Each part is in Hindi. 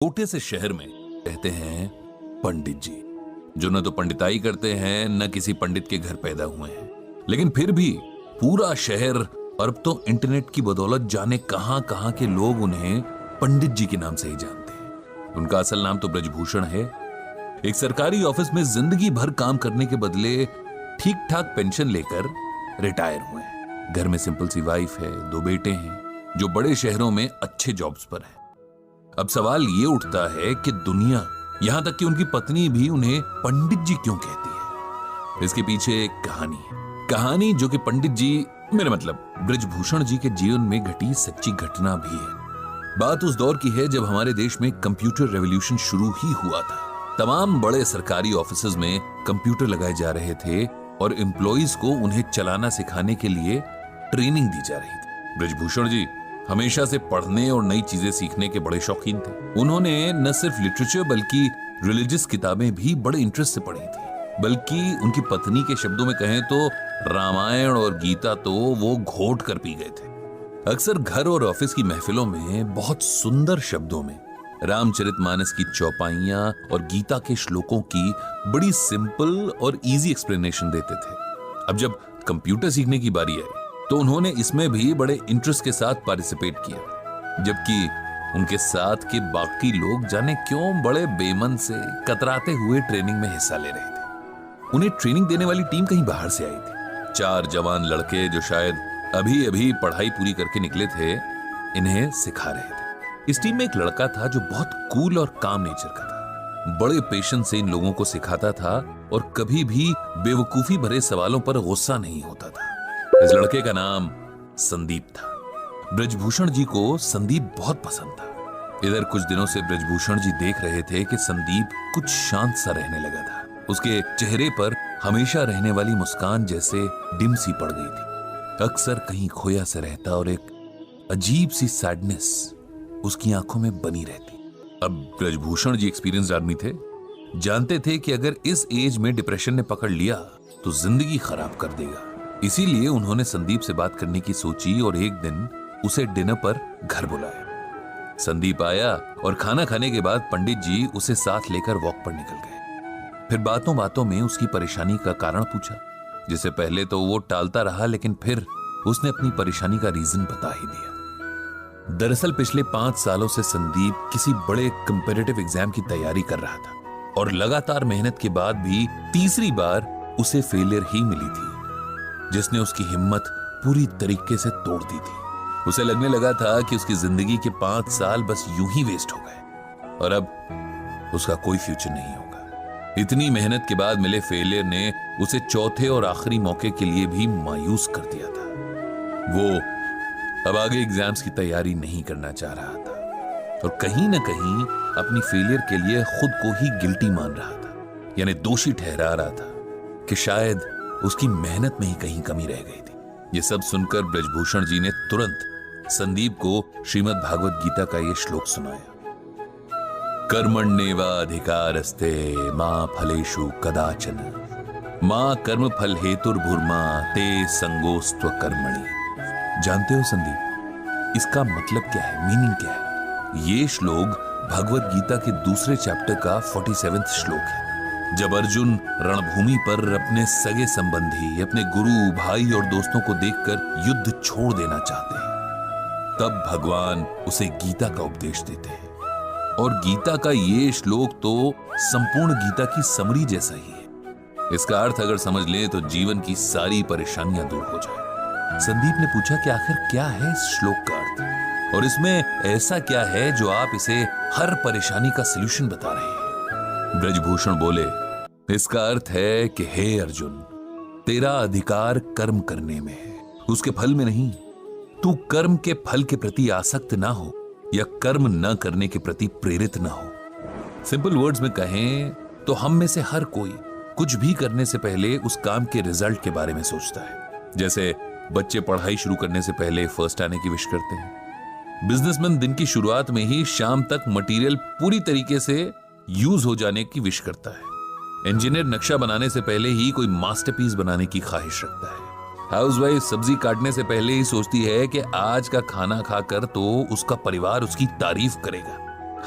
छोटे से शहर में रहते हैं पंडित जी, जो न तो पंडिताई करते हैं न किसी पंडित के घर पैदा हुए हैं, लेकिन फिर भी पूरा शहर और अब तो इंटरनेट की बदौलत जाने कहां कहां के लोग उन्हें पंडित जी के नाम से ही जानते हैं। उनका असल नाम तो ब्रजभूषण है। एक सरकारी ऑफिस में जिंदगी भर काम करने के बदले ठीक ठाक पेंशन लेकर रिटायर हुए हैं। घर में सिंपल सी वाइफ है, 2 बेटे हैं जो बड़े शहरों में अच्छे जॉब्स पर हैं। अब सवाल ये उठता है कि दुनिया, यहां तक कि उनकी पत्नी भी उन्हें पंडित जी क्यों कहती है। इसके पीछे एक कहानी जो कि पंडित जी, मेरा मतलब ब्रजभूषण जी के जीवन में घटी सच्ची घटना भी है। बात उस दौर की है जब हमारे देश में कंप्यूटर रेवोल्यूशन शुरू ही हुआ था। तमाम बड़े सरकारी ऑफिसेज में कंप्यूटर लगाए जा रहे थे और एम्प्लॉइज को उन्हें चलाना सिखाने के लिए ट्रेनिंग दी जा रही थी। ब्रजभूषण जी हमेशा से पढ़ने और नई चीजें सीखने के बड़े शौकीन थे। उन्होंने न सिर्फ लिटरेचर बल्कि रिलीजियस किताबें भी बड़े इंटरेस्ट से पढ़ी थी। बल्कि उनकी पत्नी के शब्दों में कहें तो रामायण और गीता तो वो घोट कर पी गए थे। अक्सर घर और ऑफिस की महफिलों में बहुत सुंदर शब्दों में रामचरितमानस की चौपाइयां और गीता के श्लोकों की बड़ी सिंपल और इजी एक्सप्लेनेशन देते थे। अब जब कंप्यूटर सीखने की बारी आई तो उन्होंने इसमें भी बड़े इंटरेस्ट के साथ पार्टिसिपेट किया, जबकि उनके साथ के बाकी लोग जाने क्यों बड़े बेमन से कतराते हुए ट्रेनिंग में हिस्सा ले रहे थे। उन्हें ट्रेनिंग देने वाली टीम कहीं बाहर से आई थी। 4 जवान लड़के जो शायद अभी अभी पढ़ाई पूरी करके निकले थे, इन्हें सिखा रहे थे। इस टीम में एक लड़का था जो बहुत कूल और काम नेचर का था। बड़े पेशेंस से इन लोगों को सिखाता था और कभी भी बेवकूफी भरे सवालों पर गुस्सा नहीं होता था। इस लड़के का नाम संदीप था। ब्रजभूषण जी को संदीप बहुत पसंद था। इधर कुछ दिनों से ब्रजभूषण जी देख रहे थे कि संदीप कुछ शांत सा रहने लगा था। उसके चेहरे पर हमेशा रहने वाली मुस्कान जैसे डिम सी पड़ गई थी। अक्सर कहीं खोया सा रहता और एक अजीब सी सैडनेस उसकी आंखों में बनी रहती। अब ब्रजभूषण जी एक्सपीरियंस्ड आदमी थे, जानते थे कि अगर इस एज में डिप्रेशन ने पकड़ लिया तो जिंदगी खराब कर देगा। इसीलिए उन्होंने संदीप से बात करने की सोची और एक दिन उसे डिनर पर घर बुलाया। संदीप आया और खाना खाने के बाद पंडित जी उसे साथ लेकर वॉक पर निकल गए। फिर बातों बातों में उसकी परेशानी का कारण पूछा, जिसे पहले तो वो टालता रहा, लेकिन फिर उसने अपनी परेशानी का रीजन बता ही दिया। दरअसल पिछले 5 सालों से संदीप किसी बड़े कंपेटिटिव एग्जाम की तैयारी कर रहा था और लगातार मेहनत के बाद भी तीसरी बार उसे फेलियर ही मिली थी, जिसने उसकी हिम्मत पूरी तरीके से तोड़ दी थी। उसे लगने लगा था कि उसकी जिंदगी के 5 साल बस यूं ही वेस्ट हो गए और अब उसका कोई फ्यूचर नहीं होगा। इतनी मेहनत के बाद मिले फेलियर ने उसे चौथे और आखिरी मौके के लिए भी मायूस कर दिया था। वो अब आगे एग्जाम्स की तैयारी नहीं करना चाह रहा था और कहीं ना कहीं अपनी फेलियर के लिए खुद को ही गिल्टी मान रहा था, यानी दोषी ठहरा रहा था कि शायद उसकी मेहनत में ही कहीं कमी रह गई थी। ये सब सुनकर ब्रजभूषण जी ने तुरंत संदीप को श्रीमद् भागवत गीता का ये श्लोक सुनाया। कर्मण्येव अधिकारस्ते मां फलेषु कदाचन मां कर्म फल हेतुर्भुर्मा ते संगोस्त्व कर्मणि। जानते हो संदीप, इसका मतलब क्या है, मीनिंग क्या है? ये श्लोक भगवत गीता के दूसरे चैप्टर का 47वां श्लोक है। जब अर्जुन रणभूमि पर अपने सगे संबंधी, अपने गुरु, भाई और दोस्तों को देखकर युद्ध छोड़ देना चाहते हैं, तब भगवान उसे गीता का उपदेश देते हैं। और गीता का ये श्लोक तो संपूर्ण गीता की समरी जैसा ही है। इसका अर्थ अगर समझ लें तो जीवन की सारी परेशानियां दूर हो जाए। संदीप ने पूछा कि आखिर क्या है इस श्लोक का अर्थ और इसमें ऐसा क्या है जो आप इसे हर परेशानी का सलूशन बता रहे हैं। ब्रजभूषण बोले, इसका अर्थ है कि हे अर्जुन, तेरा अधिकार कर्म करने में है, उसके फल में नहीं। तू कर्म के फल के प्रति आसक्त ना हो या कर्म न करने के प्रति प्रेरित ना हो। सिंपल वर्ड्स में कहें तो हम में से हर कोई कुछ भी करने से पहले उस काम के रिजल्ट के बारे में सोचता है। जैसे बच्चे पढ़ाई शुरू करने से पहले फर्स्ट आने की विश करते हैं। बिजनेसमैन दिन की शुरुआत में ही शाम तक मटेरियल पूरी तरीके से यूज हो जाने की विश करता है। इंजीनियर नक्शा बनाने से पहले ही कोई मास्टरपीस बनाने की ख्वाहिश रखता है। हाउसवाइफ सब्जी काटने से पहले ही सोचती है कि आज का खाना खाकर तो उसका परिवार उसकी तारीफ करेगा।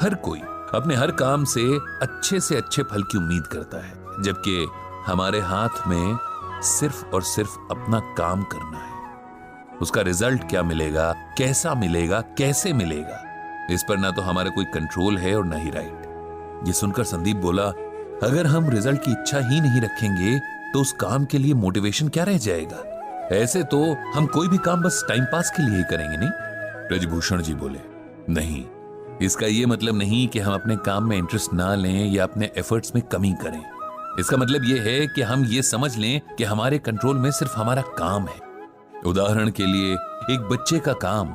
हर कोई अपने हर काम से अच्छे फल की उम्मीद करता है, जबकि हमारे हाथ में सिर्फ और सिर्फ अपना काम करना है। उसका रिजल्ट क्या मिलेगा, कैसा मिलेगा, कैसे मिलेगा, इस पर ना तो हमारा कोई कंट्रोल है और ना ही राइट। ये सुनकर संदीप बोला, अगर हम रिजल्ट की इच्छा ही नहीं रखेंगे तो उस काम के लिए मोटिवेशन क्या रह जाएगा? ऐसे तो हम कोई भी काम बस टाइम पास के लिए ही करेंगे, नहीं? ब्रजभूषण जी बोले, नहीं, इसका यह मतलब नहीं कि हम अपने काम में इंटरेस्ट ना लें या अपने एफर्ट्स में कमी करें। इसका मतलब यह है कि हम ये समझ लें कि हमारे कंट्रोल में सिर्फ हमारा काम है। उदाहरण के लिए, एक बच्चे का काम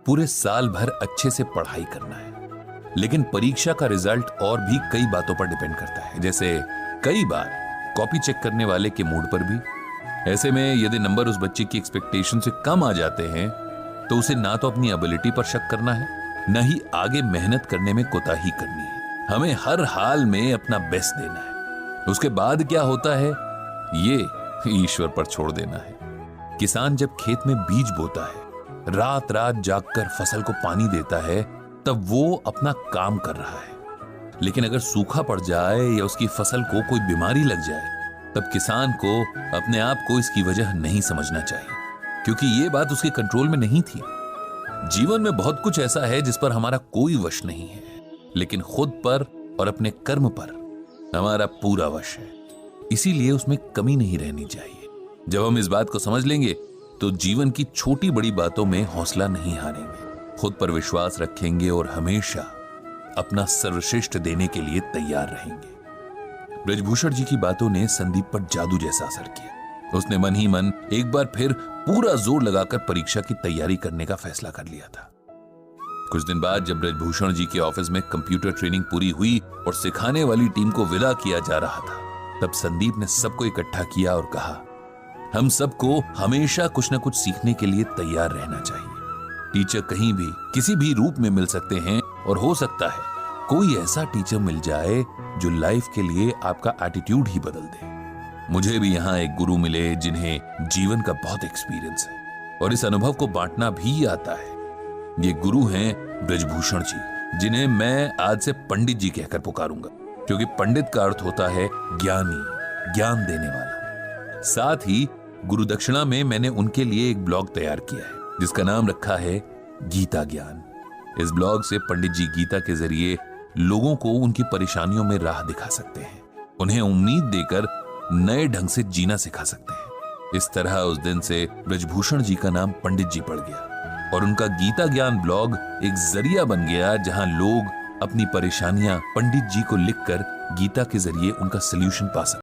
पूरे साल भर अच्छे से पढ़ाई करना है, लेकिन परीक्षा का रिजल्ट और भी कई बातों पर डिपेंड करता है, जैसे कई बार कॉपी चेक करने वाले के मूड पर भी। ऐसे में यदि नंबर उस बच्चे की एक्सपेक्टेशन से कम आ जाते हैं तो उसे ना तो अपनी एबिलिटी पर शक करना है, न ही आगे मेहनत करने में कोताही करनी है। हमें हर हाल में अपना बेस्ट देना है। उसके बाद क्या होता है ये ईश्वर पर छोड़ देना है। किसान जब खेत में बीज बोता है, रात रात जागकर फसल को पानी देता है, तब वो अपना काम कर रहा है। लेकिन अगर सूखा पड़ जाए या उसकी फसल को कोई बीमारी लग जाए, तब किसान को अपने आप को इसकी वजह नहीं समझना चाहिए, क्योंकि ये बात उसके कंट्रोल में नहीं थी। जीवन में बहुत कुछ ऐसा है जिस पर हमारा कोई वश नहीं है, लेकिन खुद पर और अपने कर्म पर हमारा पूरा वश है। इसीलिए उसमें कमी नहीं रहनी चाहिए। जब हम इस बात को समझ लेंगे तो जीवन की छोटी बड़ी बातों में हौसला नहीं हारेंगे, खुद पर विश्वास रखेंगे और हमेशा अपना सर्वश्रेष्ठ देने के लिए तैयार रहेंगे। ब्रजभूषण जी की बातों ने संदीप पर जादू जैसा असर किया। उसने मन ही मन एक बार फिर पूरा जोर लगाकर परीक्षा की तैयारी करने का फैसला कर लिया था। कुछ दिन बाद जब ब्रजभूषण जी के ऑफिस में कंप्यूटर ट्रेनिंग पूरी हुई और सिखाने वाली टीम को विदा किया जा रहा था, तब संदीप ने सबको इकट्ठा किया और कहा, हम सबको हमेशा कुछ न कुछ सीखने के लिए तैयार रहना चाहिए। टीचर कहीं भी किसी भी रूप में मिल सकते हैं और हो सकता है कोई ऐसा टीचर मिल जाए जो लाइफ के लिए आपका एटीट्यूड ही बदल दे। मुझे भी यहाँ एक गुरु मिले जिन्हें जीवन का बहुत एक्सपीरियंस है और इस अनुभव को बांटना भी आता है। ये गुरु हैं ब्रजभूषण जी, जिन्हें मैं आज से पंडित जी कहकर पुकारूंगा, क्योंकि पंडित का अर्थ होता है ज्ञानी, ज्ञान देने वाला। साथ ही गुरु दक्षिणा में मैंने उनके लिए एक ब्लॉग तैयार किया है जिसका नाम रखा है गीता ज्ञान। इस ब्लॉग से पंडित जी गीता के जरिए लोगों को उनकी परेशानियों में राह दिखा सकते हैं, उन्हें उम्मीद देकर नए ढंग से जीना सिखा सकते हैं। इस तरह उस दिन से ब्रजभूषण जी का नाम पंडित जी पड़ गया और उनका गीता ज्ञान ब्लॉग एक जरिया बन गया जहां लोग अपनी परेशानियां पंडित जी को लिखकर गीता के जरिए उनका सलूशन पा सकते।